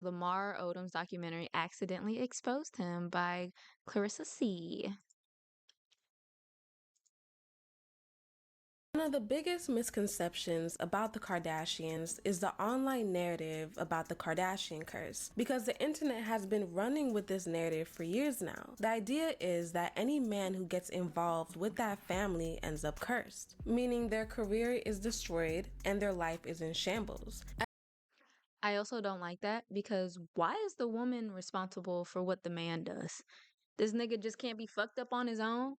Lamar Odom's documentary accidentally exposed him by Clarissa C. One of the biggest misconceptions about the Kardashians is the online narrative about the Kardashian curse, because the internet has been running with this narrative for years now. The idea is that any man who gets involved with that family ends up cursed, meaning their career is destroyed and their life is in shambles. I also don't like that because why is the woman responsible for what the man does? This nigga just can't be fucked up on his own?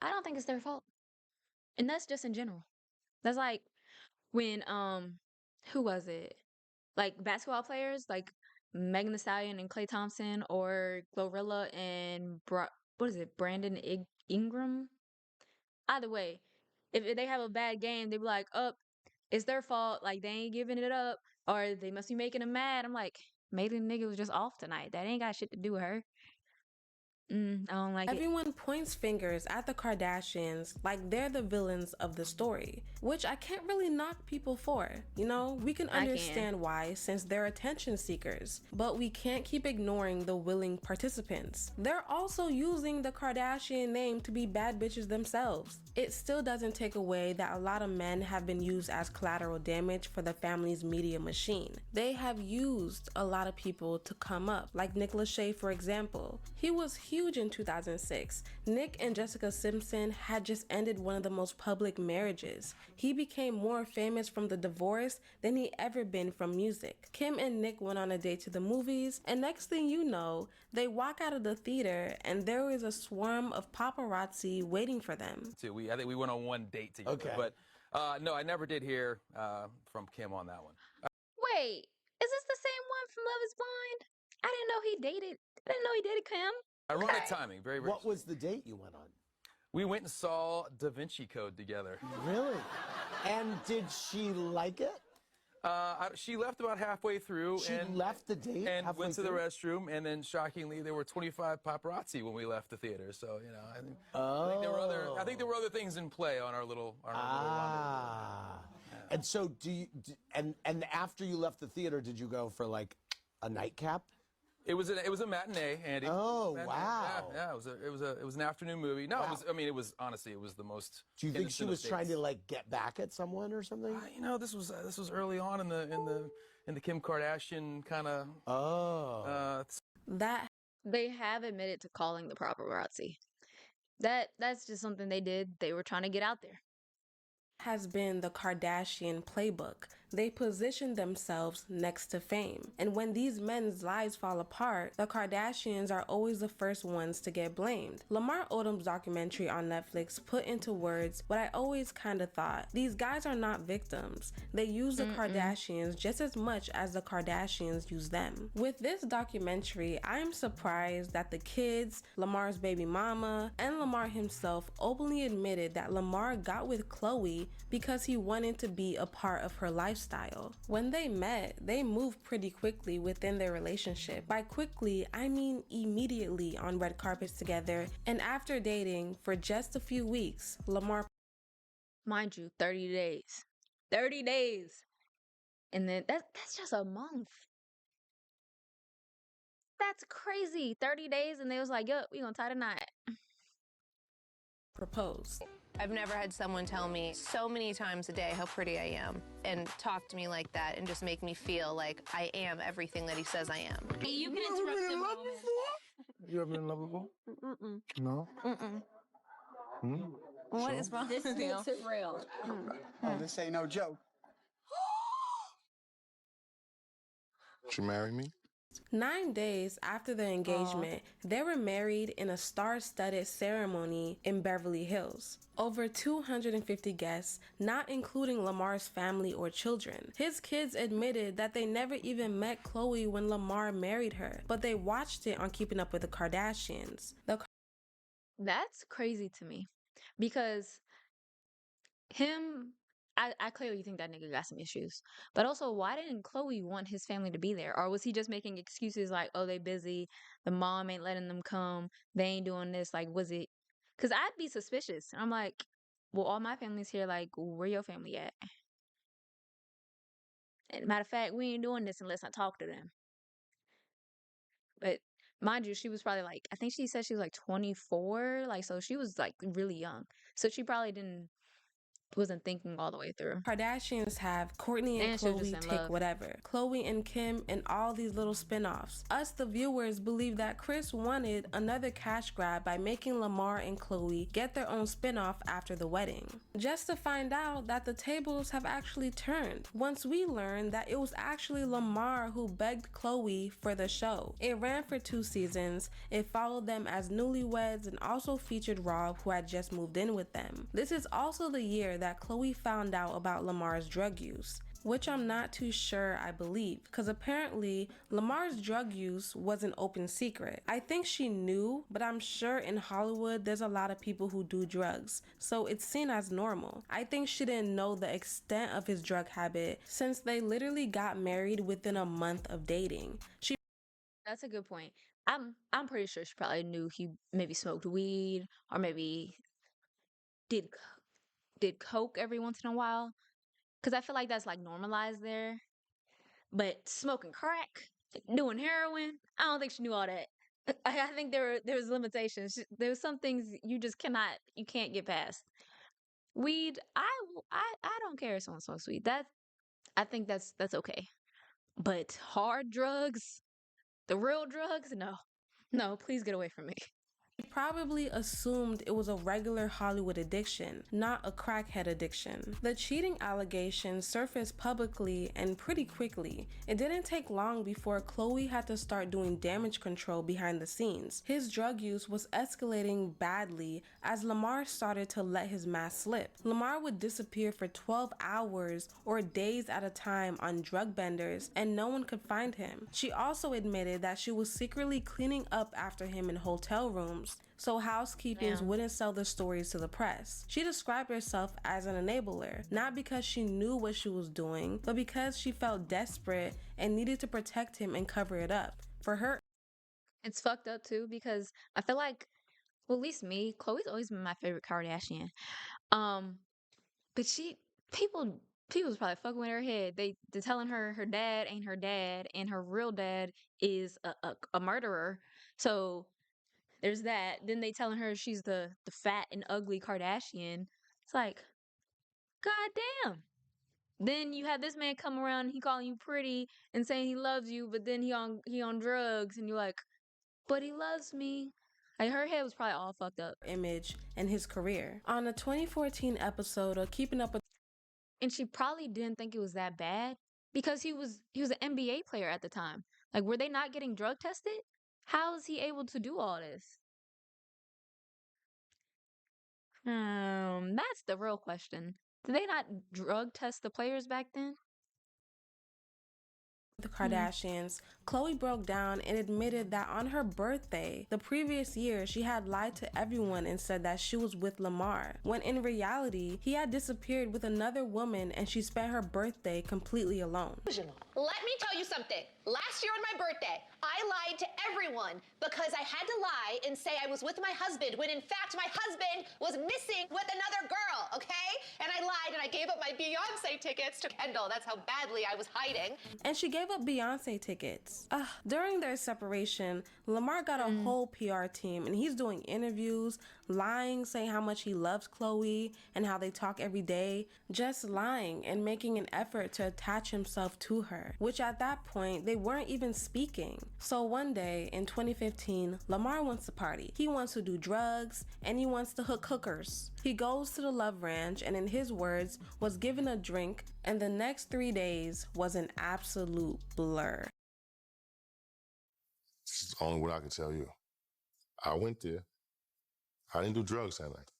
I don't think it's their fault. And that's just in general. That's like when who was it? Like basketball players like Megan Thee Stallion and Klay Thompson, or Glorilla and what is it, Brandon Ingram? Either way, if they have a bad game, they be like, "Up, it's their fault. Like they ain't giving it up, or they must be making them mad." I'm like, maybe the nigga was just off tonight. That ain't got shit to do with her. I don't like it. Everyone points fingers at the Kardashians like they're the villains of the story, which I can't really knock people for. You know, we can understand why, since they're attention seekers, but we can't keep ignoring the willing participants. They're also using the Kardashian name to be bad bitches themselves. It still doesn't take away that a lot of men have been used as collateral damage for the family's media machine. They have used a lot of people to come up, like Nick Lachey, for example. He was huge in 2006. Nick and Jessica Simpson had just ended one of the most public marriages. He became more famous from the divorce than he ever been from music. Kim and Nick went on a date to the movies, and next thing you know, they walk out of the theater and there is a swarm of paparazzi waiting for them. I think we went on one date together. Okay. But no, I never did hear from Kim on that one. Wait, is this the same one from Love Is Blind? I didn't know he dated Kim. Ironic timing. Very, very. What was the date you went on? We went and saw Da Vinci Code together. Really? And did she like it? She left about halfway through. She left the date and halfway went to through? the restroom, and then shockingly there were 25 paparazzi when we left the theater. So you know, I think there were other things in play on our little Ah. And so and after you left the theater, did you go for like a nightcap? It was a matinee, Andy. Oh, Matinee. wow. Yeah, it was an afternoon movie. No, Wow. it was honestly, it was the most. Do you think she innocent of was trying to dates. like get back at someone or something? You know, this was early on in the Kim Kardashian kind of. That They have admitted to calling the paparazzi. That's just something they did. They were trying to get out there. has been the Kardashian playbook. They position themselves next to fame. And when these men's lives fall apart, the Kardashians are always the first ones to get blamed. Lamar Odom's documentary on Netflix put into words what I always kind of thought. These guys are not victims. They use the Kardashians just as much as the Kardashians use them. With this documentary, I'm surprised that the kids, Lamar's baby mama, and Lamar himself openly admitted that Lamar got with Khloe because he wanted to be a part of her lifestyle. When they met, they moved pretty quickly within their relationship. By quickly, I mean immediately on red carpets together, and after dating for just a few weeks, Lamar, Mind you, 30 days. 30 days. And then that's just a month. That's crazy. 30 days and they was like, "Yup, we gonna tie the knot." proposed. I've never had someone tell me so many times a day how pretty I am and talk to me like that and just make me feel like I am everything that he says I am. You can interrupt the moment. You ever been in love before? Mm-mm. No? Mm-mm. Hmm? What is wrong This with you? makes it real. Oh, this ain't no joke. Would you marry me? 9 days after their engagement, they were married in a star-studded ceremony in Beverly Hills. Over 250 guests, not including Lamar's family or children. His kids admitted that they never even met Khloe when Lamar married her, but they watched it on Keeping Up with the Kardashians. That's crazy to me. Because I clearly think that nigga got some issues. But also, why didn't Khloe want his family to be there? Or was he just making excuses like, oh, they busy, the mom ain't letting them come, they ain't doing this? Like, was it? Because I'd be suspicious. I'm like, well, all my family's here. Like, where your family at? And matter of fact, we ain't doing this unless I talk to them. But mind you, she was probably like, I think she said she was like 24, like so she was like really young. So she probably didn't wasn't thinking all the way through. Kardashians have Kourtney and And she was just Khloe in take love. whatever, Khloe and Kim, and all these little spin-offs. Us, the viewers, believe that Kris wanted another cash grab by making Lamar and Khloe get their own spin-off after the wedding. Just to find out that the tables have actually turned once we learned that it was actually Lamar who begged Khloe for the show. It ran for 2 seasons, it followed them as newlyweds, and also featured Rob, who had just moved in with them. This is also the year that Khloe found out about Lamar's drug use, which I'm not too sure I believe, because apparently Lamar's drug use was an open secret. I think she knew, but I'm sure in Hollywood there's a lot of people who do drugs, so it's seen as normal. I think she didn't know the extent of his drug habit since they literally got married within a month of dating. That's a good point. I'm pretty sure she probably knew he maybe smoked weed or maybe did did coke every once in a while, because I feel like that's like normalized there. But smoking crack, doing heroin, I don't think she knew all that. I think there was limitations. There was some things you can't get past. Weed, I don't care if someone smokes weed. I think that's okay. But hard drugs, the real drugs, no, no, please get away from me. He probably assumed it was a regular Hollywood addiction, not a crackhead addiction. The cheating allegations surfaced publicly and pretty quickly. It didn't take long before Khloe had to start doing damage control behind the scenes. His drug use was escalating badly as Lamar started to let his mask slip. Lamar would disappear for 12 hours or days at a time on drug benders, and no one could find him. She also admitted that she was secretly cleaning up after him in hotel rooms, so housekeepings Damn. wouldn't sell the stories to the press. She described herself as an enabler, not because she knew what she was doing, but because she felt desperate and needed to protect him and cover it up. For her, It's fucked up too because I feel like, well, at least me, Chloe's always been my favorite Kardashian. Um, but people's probably fucking with her head. They're telling her her dad ain't her dad, and her real dad is a murderer. So there's that. Then they telling her she's the fat and ugly Kardashian. It's like, god damn. Then you have this man come around, he calling you pretty and saying he loves you, but then he on drugs, and you're like, but he loves me. Like her head was probably all fucked up. image and his career. On a 2014 episode of Keeping Up with And she probably didn't think it was that bad because he was an NBA player at the time. Like, were they not getting drug tested? How is he able to do all this? That's the real question. Did they not drug test the players back then? the Kardashians, Khloe broke down and admitted that on her birthday, the previous year, she had lied to everyone and said that she was with Lamar, when in reality, he had disappeared with another woman and she spent her birthday completely alone. Let me tell you something. Last year on my birthday, I lied to everyone because I had to lie and say I was with my husband when in fact my husband was missing with another girl, okay? And I lied and I gave up my Beyonce tickets to Kendall. That's how badly I was hiding. And she gave up Beyonce tickets. During their separation, Lamar got a whole PR team and he's doing interviews, lying, saying how much he loves Khloe and how they talk every day, just lying and making an effort to attach himself to her, which at that point, they weren't even speaking. So one day in 2015, Lamar wants to party. He wants to do drugs and he wants to hook hookers. He goes to the Love Ranch and in his words, was given a drink, and the next 3 days was an absolute blur. This is the only word I can tell you. I went there. I didn't do drugs that night.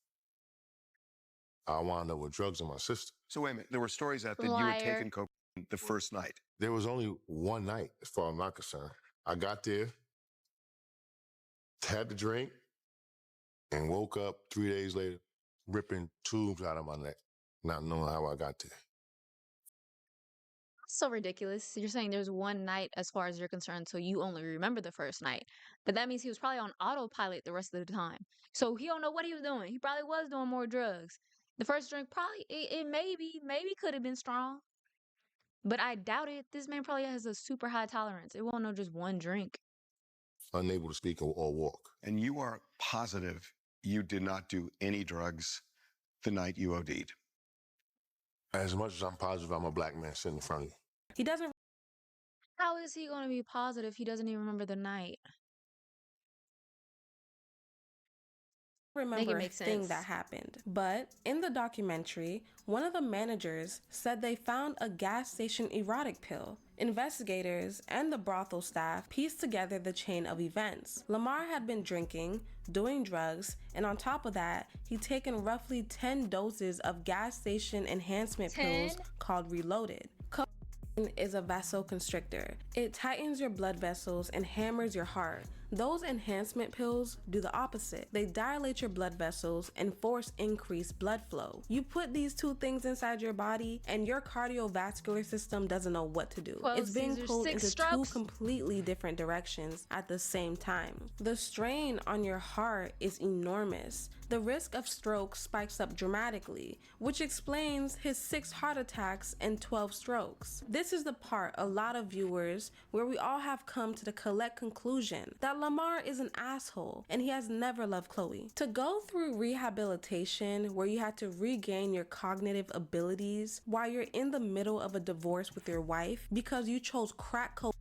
I wound up with drugs in my system. So wait a minute. There were stories out that you had taken cocaine the first night. There was only one night, as far as I'm not concerned. I got there, had the drink, and woke up 3 days later, ripping tubes out of my neck, not knowing how I got there. So ridiculous. You're saying there's one night as far as you're concerned, so you only remember the first night. But that means he was probably on autopilot the rest of the time. So he don't know what he was doing. He probably was doing more drugs. The first drink probably it maybe could have been strong. But I doubt it. This man probably has a super high tolerance. It won't know just one drink. unable to speak or walk. And you are positive you did not do any drugs the night you OD'd? As much as I'm positive I'm a black man sitting in front of you. He doesn't How is he going to be positive? He doesn't even remember the night. remember a make thing sense. that happened. But in the documentary, one of the managers said they found a gas station erotic pill. Investigators and the brothel staff pieced together the chain of events. Lamar had been drinking, doing drugs, and on top of that, he'd taken roughly 10 doses of gas station enhancement 10? pills called Reloaded. Cocaine is a vasoconstrictor. It tightens your blood vessels and hammers your heart. Those enhancement pills do the opposite. They dilate your blood vessels and force increased blood flow. You put these two things inside your body and your cardiovascular system doesn't know what to do. It's being pulled into two completely different directions at the same time. The strain on your heart is enormous. The risk of stroke spikes up dramatically, which explains his 6 heart attacks and 12 strokes. This is the part a lot of viewers where we all have come to the collect conclusion that Lamar is an asshole and he has never loved Chloe. To go through rehabilitation where you had to regain your cognitive abilities while you're in the middle of a divorce with your wife because you chose crack cocaine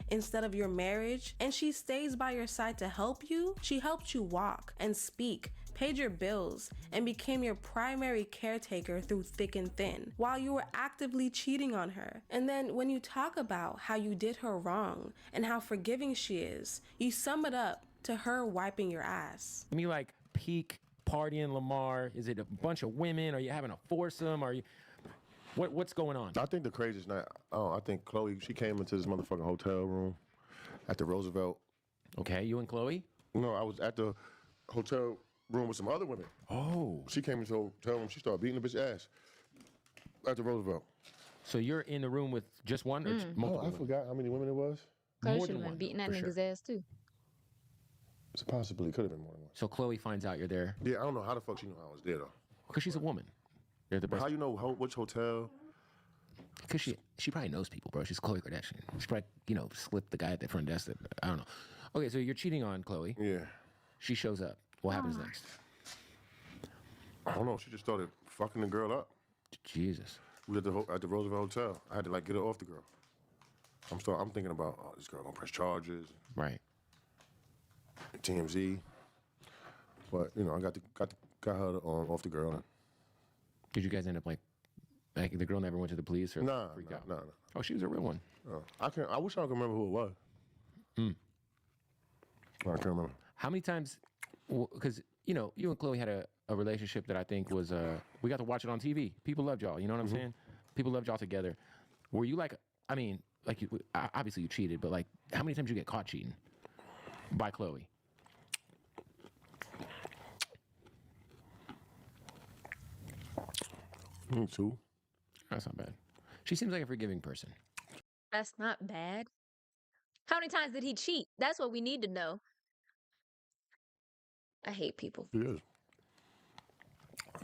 instead of your marriage, and she stays by your side to help you. She helped you walk and speak, paid your bills, and became your primary caretaker through thick and thin while you were actively cheating on her. And then when you talk about how you did her wrong and how forgiving she is, you sum it up to her wiping your ass. I mean, like, peak partying Lamar? Is it a bunch of women? Are you having a foursome? Are you... What's going on? I think the craziest night, I think Chloe, she came into this motherfucking hotel room at the Roosevelt. Okay, you and Chloe? No, I was at the hotel room with some other women. Oh. She came into the hotel room, she started beating the bitch ass at the Roosevelt. So you're in the room with just one or multiple? I forgot how many women it was. Chloe should have been beating that nigga's ass too. It's possibly, could have been more than one. So Chloe finds out you're there? Yeah, I don't know how the fuck she knew I was there though. Because she's a woman. They're the best. How you know which hotel? Because she probably knows people, bro. She's Khloe Kardashian. She probably, slipped the guy at the front desk. I don't know. Okay, so you're cheating on Chloe. Yeah. She shows up. What happens next? I don't know. She just started fucking the girl up. Jesus. We were at the Roosevelt Hotel. I had to get her off the girl. I'm thinking about this girl gonna press charges. Right. TMZ. But I got her off the girl. Did you guys end up like the girl never went to the police or freaked out? No. Oh, she was a real one. I wish I could remember who it was. I can't remember. How many times? Because you and Chloe had a relationship that I think was we got to watch it on TV. People loved y'all. You know what I'm saying? People loved y'all together. Were you obviously you cheated, but how many times did you get caught cheating by Chloe? Two. That's not bad. She seems like a forgiving person. That's not bad. How many times did he cheat? That's what we need to know. I hate people. She is.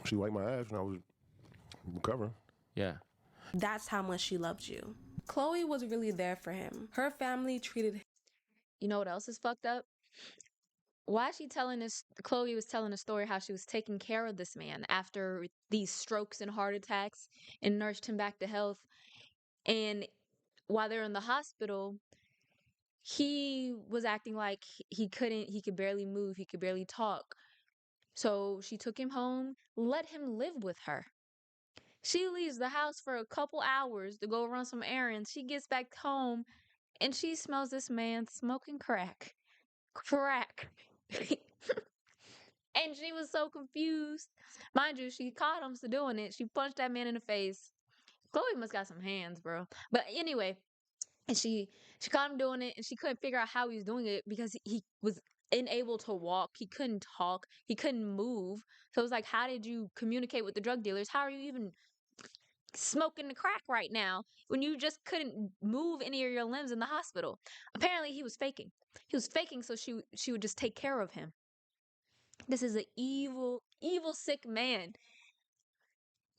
She wiped my ass when I was recovering. Yeah. That's how much she loved you. Chloe was really there for him. Her family treated him. You know what else is fucked up? Why is she telling this? Chloe was telling a story how she was taking care of this man after these strokes and heart attacks and nursed him back to health. And while they're in the hospital, he was acting like he could barely move, he could barely talk. So she took him home, let him live with her. She leaves the house for a couple hours to go run some errands. She gets back home and she smells this man smoking crack. Crack. And she was so confused. Mind you, she caught him for doing it. She punched that man in the face. Chloe must got some hands, bro. But anyway, and she caught him doing it, and she couldn't figure out how he was doing it because he was unable to walk. He couldn't talk. He couldn't move. So it was like, how did you communicate with the drug dealers? How are you even smoking the crack right now when you just couldn't move any of your limbs in the hospital? Apparently, he was faking. He was faking so she would just take care of him. This is an evil, evil, sick man.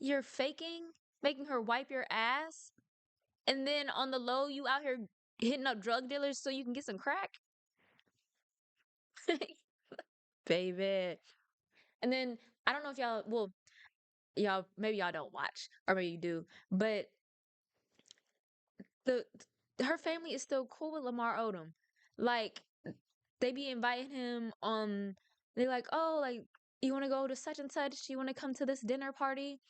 You're faking, making her wipe your ass, and then on the low, you out here hitting up drug dealers so you can get some crack? Baby. And then I don't know if y'all, well, y'all maybe y'all don't watch, or maybe you do, but the her family is still cool with Lamar Odom. Like they be inviting him on. They like, oh, like you want to go to such and such? You want to come to this dinner party?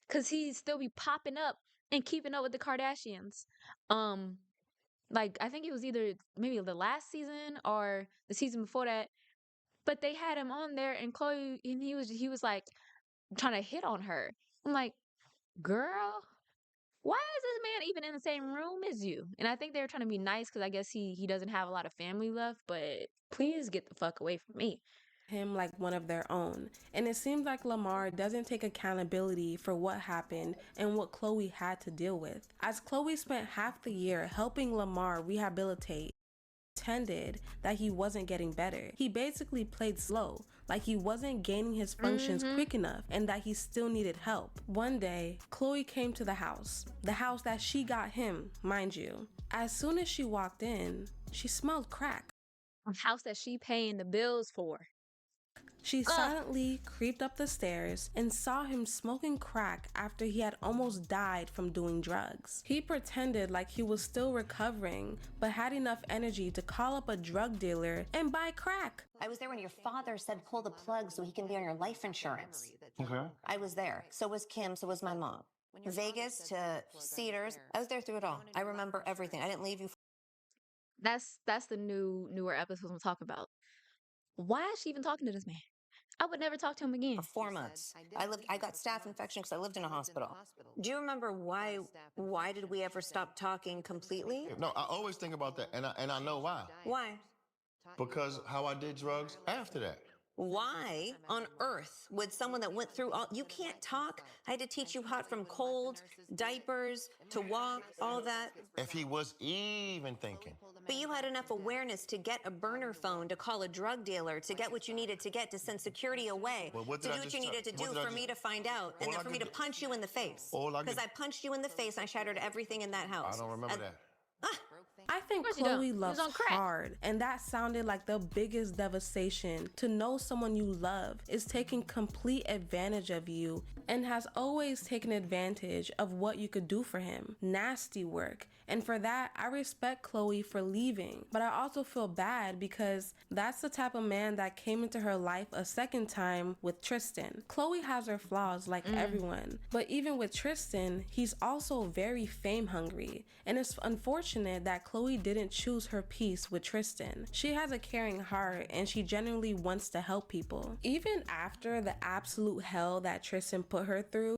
Cause he still be popping up and keeping up with the Kardashians. Um, like I think it was either maybe the last season or the season before that. But they had him on there, and Chloe, and he was like trying to hit on her. I'm like, girl, why is this man even in the same room as you? And I think they were trying to be nice because I guess he doesn't have a lot of family left. But please get the fuck away from me. Him like one of their own. And it seems like Lamar doesn't take accountability for what happened and what Chloe had to deal with. As Chloe spent half the year helping Lamar rehabilitate, pretended that he wasn't getting better. He basically played slow, like he wasn't gaining his functions quick enough and that he still needed help. One day, Chloe came to the house that she got him, mind you. As soon as she walked in, she smelled crack. A house that she paying the bills for. She silently creeped up the stairs and saw him smoking crack after he had almost died from doing drugs. He pretended like he was still recovering, but had enough energy to call up a drug dealer and buy crack. I was there when your father said pull the plug so he can be on your life insurance. Okay. I was there. So was Kim. So was my mom. Vegas to Cedars. I was there through it all. I remember everything. I didn't leave you. That's the newer episodes I'm talking about. Why is she even talking to this man? I would never talk to him again. For 4 months. I got staph infection because I lived in a hospital. Do you remember why did we ever stop talking completely? No, I always think about that, and I know why. Why? Because how I did drugs after that. Why on earth would someone that went through all, you can't talk. I had to teach you hot from cold, diapers, to walk, all that. If he was even thinking. But you had enough awareness to get a burner phone, to call a drug dealer, to get what you needed to get, to send security away, Well, what to did do I what just you needed to tell- do what did I for me to just- find out, and All then I for me could to do- punch you in the face. All I Because could- I punched you in the face and I shattered everything in that house. I don't remember that. I think course you don't. Chloe He was loves on crack. hard, and that sounded like the biggest devastation. To know someone you love is taking complete advantage of you and has always taken advantage of what you could do for him. Nasty work. And for that, I respect Chloe for leaving. But I also feel bad because that's the type of man that came into her life a second time with Tristan. Chloe has her flaws like everyone. But even with Tristan, he's also very fame hungry. And it's unfortunate that Chloe didn't choose her peace with Tristan. She has a caring heart and she genuinely wants to help people. Even after the absolute hell that Tristan put her through,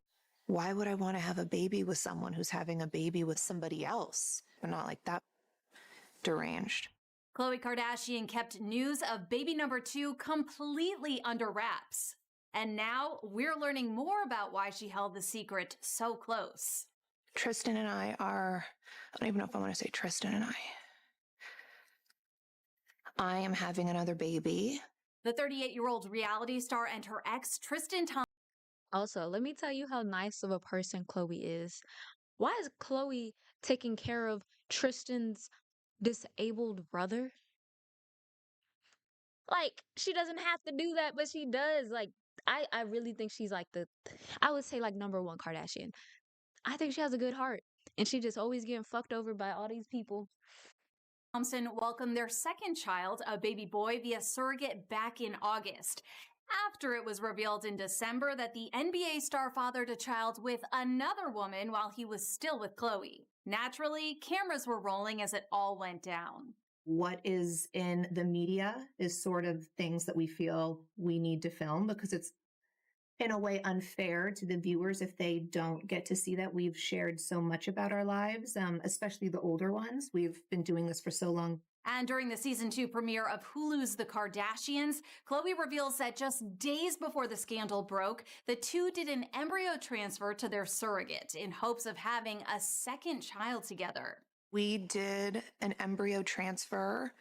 Why would I want to have a baby with someone who's having a baby with somebody else? I'm not like that deranged. Khloe Kardashian kept news of baby number 2 completely under wraps. And now we're learning more about why she held the secret so close. Tristan and I don't even know if I want to say Tristan and I am having another baby. The 38-year-old reality star and her ex, Tristan Thompson. Also, let me tell you how nice of a person Chloe is. Why is Chloe taking care of Tristan's disabled brother? Like, she doesn't have to do that, but she does. Like, I really think she's like I would say like number one Kardashian. I think she has a good heart. And she just always getting fucked over by all these people. Thompson welcomed their second child, a baby boy, via surrogate back in August, after it was revealed in December that the NBA star fathered a child with another woman while he was still with Khloe. Naturally, cameras were rolling as it all went down. What is in the media is sort of things that we feel we need to film because it's in a way unfair to the viewers if they don't get to see that. We've shared so much about our lives, especially the older ones. We've been doing this for so long. And during the season 2 premiere of Hulu's The Kardashians, Khloe reveals that just days before the scandal broke, the two did an embryo transfer to their surrogate in hopes of having a second child together. We did an embryo transfer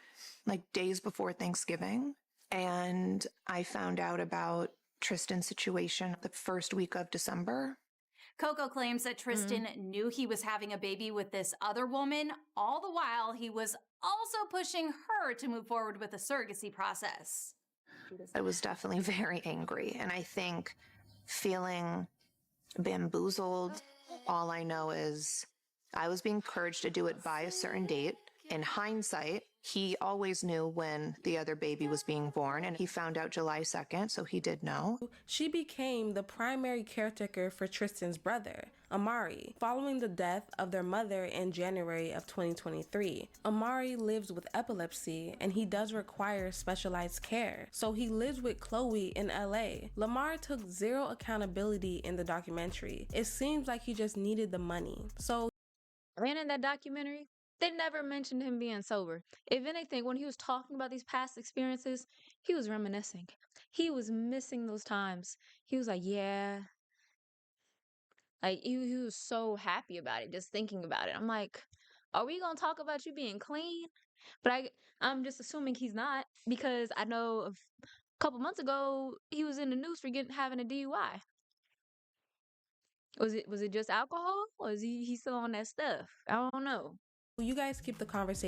like days before Thanksgiving, and I found out about Tristan's situation the first week of December. Coco claims that Tristan knew he was having a baby with this other woman. All the while, he was also pushing her to move forward with the surrogacy process. I was definitely very angry. And I think feeling bamboozled, all I know is I was being encouraged to do it by a certain date. In hindsight, he always knew when the other baby was being born, and he found out July 2nd, so he did know. She became the primary caretaker for Tristan's brother, Amari, following the death of their mother in January of 2023. Amari lives with epilepsy, and he does require specialized care, so he lives with Chloe in LA. Lamar took zero accountability in the documentary. It seems like he just needed the money. So, and in that documentary, they never mentioned him being sober. If anything, when he was talking about these past experiences, he was reminiscing. He was missing those times. He was like, yeah. Like, he was so happy about it, just thinking about it. I'm like, are we going to talk about you being clean? But I'm just assuming he's not, because I know a couple months ago, he was in the news for having a DUI. Was it just alcohol? Or is he still on that stuff? I don't know. you guys keep the conversation